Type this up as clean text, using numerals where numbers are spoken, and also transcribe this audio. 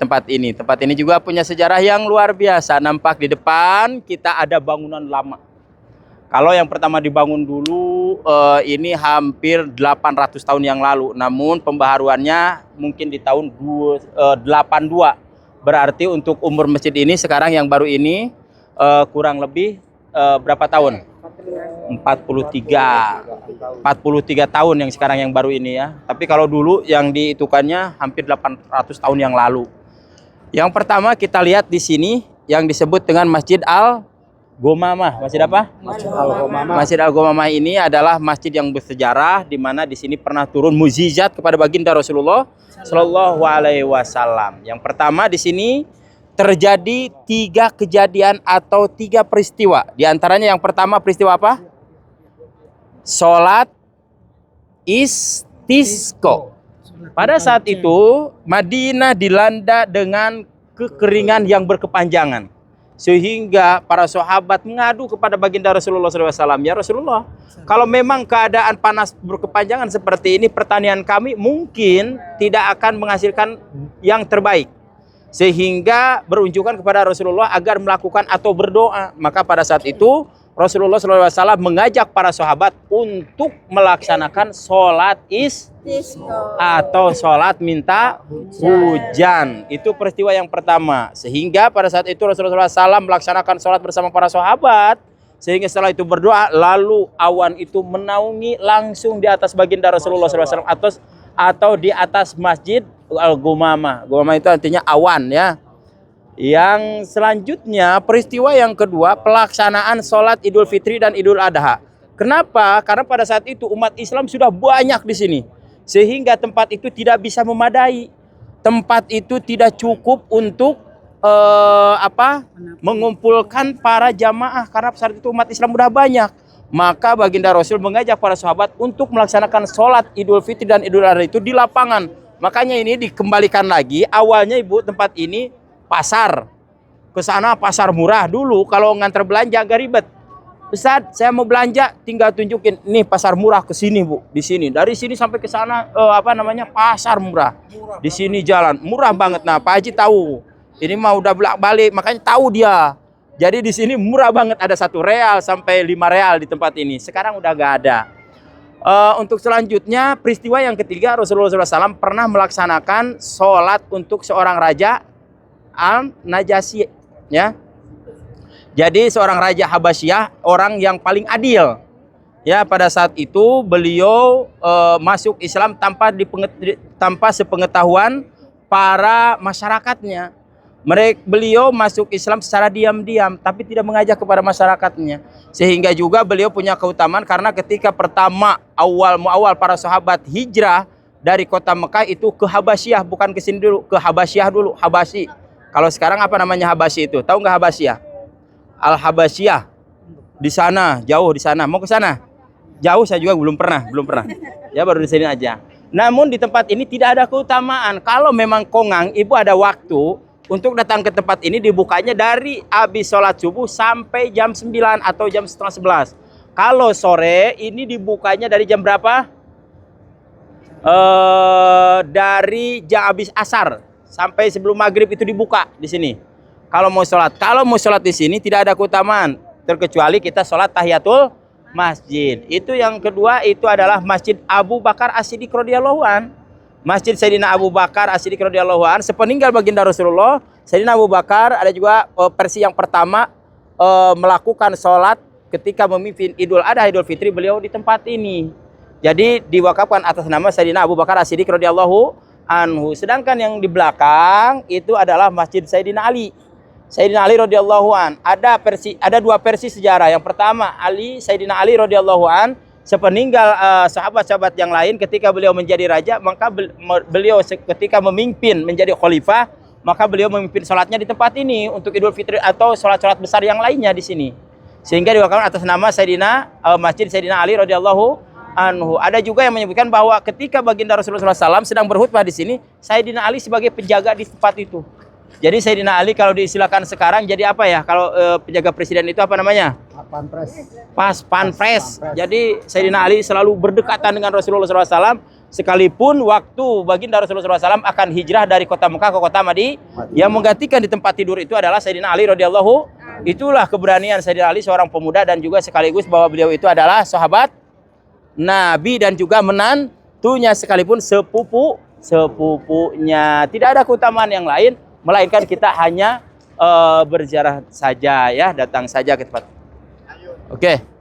tempat ini. Tempat ini juga punya sejarah yang luar biasa. Nampak di depan kita ada bangunan lama. Kalau yang pertama dibangun dulu ini hampir 800 tahun yang lalu. Namun pembaharuannya mungkin di tahun 82. Berarti untuk umur masjid ini sekarang yang baru ini kurang lebih berapa tahun? 43 tahun yang sekarang yang baru ini ya. Tapi kalau dulu yang dihitukannya hampir 800 tahun yang lalu. Yang pertama kita lihat di sini yang disebut dengan Masjid Al-Ghamamah. Masjid apa? Masjid Al-Ghamamah. Masjid Al-Ghamamah ini adalah masjid yang bersejarah di mana di sini pernah turun mukjizat kepada baginda Rasulullah Shallallahu Alaihi Wasallam. Yang pertama di sini terjadi 3 kejadian atau 3 peristiwa. Di antaranya yang pertama peristiwa apa? Sholat istisqa. Pada saat itu Madinah dilanda dengan kekeringan yang berkepanjangan. Sehingga para sahabat mengadu kepada baginda Rasulullah SAW. Ya Rasulullah, kalau memang keadaan panas berkepanjangan seperti ini, pertanian kami mungkin tidak akan menghasilkan yang terbaik. Sehingga berunjukan kepada Rasulullah agar melakukan atau berdoa. Maka pada saat itu Rasulullah SAW mengajak para sahabat untuk melaksanakan sholat istisqa atau sholat minta hujan. Itu peristiwa yang pertama. Sehingga pada saat itu Rasulullah SAW melaksanakan sholat bersama para sahabat. Sehingga setelah itu berdoa, lalu awan itu menaungi langsung di atas baginda Rasulullah SAW atau di atas Masjid Al-Ghamamah. Ghamamah itu artinya awan ya. Yang selanjutnya peristiwa yang kedua pelaksanaan sholat Idul Fitri dan Idul Adha. Kenapa? Karena pada saat itu umat Islam sudah banyak di sini sehingga tempat itu tidak bisa memadai. Tempat itu tidak cukup untuk mengumpulkan para jamaah karena pada saat itu umat Islam sudah banyak. Maka baginda Rasul mengajak para sahabat untuk melaksanakan sholat Idul Fitri dan Idul Adha itu di lapangan. Makanya ini dikembalikan lagi. Awalnya ibu tempat ini pasar, ke sana pasar murah dulu. Kalau ngantar belanja agak ribet. Ustaz, saya mau belanja, tinggal tunjukin nih pasar murah ke sini bu, di sini. Dari sini sampai ke sana pasar murah. Di sini jalan murah banget. Nah Pak Haji tahu, ini mah udah bolak-balik, makanya tahu dia. Jadi di sini murah banget, ada 1 real sampai 5 real di tempat ini. Sekarang udah gak ada. Untuk selanjutnya peristiwa yang ketiga Rasulullah SAW pernah melaksanakan sholat untuk seorang raja Al-Najasyi ya. Jadi seorang raja Habasyah, orang yang paling adil. Ya, pada saat itu beliau masuk Islam tanpa sepengetahuan para masyarakatnya. Beliau masuk Islam secara diam-diam tapi tidak mengajak kepada masyarakatnya. Sehingga juga beliau punya keutamaan karena ketika pertama awal para sahabat hijrah dari kota Mekah itu ke Habasyah, bukan ke sini dulu, ke Habasyah dulu, Habasyi. Kalau sekarang apa namanya Habasyi itu? Tahu nggak Habasyah? Al-Habasyah. Di sana, jauh di sana. Mau ke sana? Jauh saya juga belum pernah. Ya baru di sini aja. Namun di tempat ini tidak ada keutamaan. Kalau memang kongang, ibu ada waktu untuk datang ke tempat ini dibukanya dari habis sholat subuh sampai jam 9 atau jam setengah 11. Kalau sore ini dibukanya dari jam berapa? Dari jam habis asar sampai sebelum maghrib itu dibuka di sini. Kalau mau sholat di sini tidak ada keutamaan terkecuali kita sholat tahiyatul masjid. Itu yang kedua itu adalah Masjid Abu Bakar As-Siddiq radhiyallahu an. Masjid Sayyidina Abu Bakar As-Siddiq radhiyallahu an sepeninggal baginda Rasulullah, Sayyidina Abu Bakar ada juga versi yang pertama melakukan sholat ketika memimpin Idul Adha Idul Fitri beliau di tempat ini. Jadi diwakafkan atas nama Sayyidina Abu Bakar As-Siddiq radhiyallahu anhu. Sedangkan yang di belakang itu adalah Masjid Sayyidina Ali. Sayyidina Ali radhiyallahu an. Ada 2 versi sejarah. Yang pertama Sayyidina Ali radhiyallahu an sepeninggal sahabat-sahabat yang lain ketika beliau menjadi raja, maka beliau ketika memimpin menjadi khalifah, maka beliau memimpin sholatnya di tempat ini untuk Idul Fitri atau sholat-sholat besar yang lainnya di sini. Sehingga diwakafkan atas nama Masjid Sayyidina Ali radhiyallahu anhu. Ada juga yang menyebutkan bahwa ketika baginda Rasulullah SAW sedang berkhutbah di sini, Sayyidina Ali sebagai penjaga di tempat itu. Jadi Sayyidina Ali kalau diistilahkan sekarang jadi apa ya? Kalau penjaga presiden itu apa namanya? Panpres. Panpres. Jadi Sayyidina Ali selalu berdekatan dengan Rasulullah SAW sekalipun waktu baginda Rasulullah SAW akan hijrah dari kota Mekah ke kota Madinah, yang menggantikan di tempat tidur itu adalah Sayyidina Ali radhiyallahu. Itulah keberanian Sayyidina Ali, seorang pemuda dan juga sekaligus bahwa beliau itu adalah sahabat Nabi dan juga menantunya sekalipun sepupunya. Tidak ada keutamaan yang lain melainkan kita hanya berziarah saja ya, datang saja ke tempat. Oke.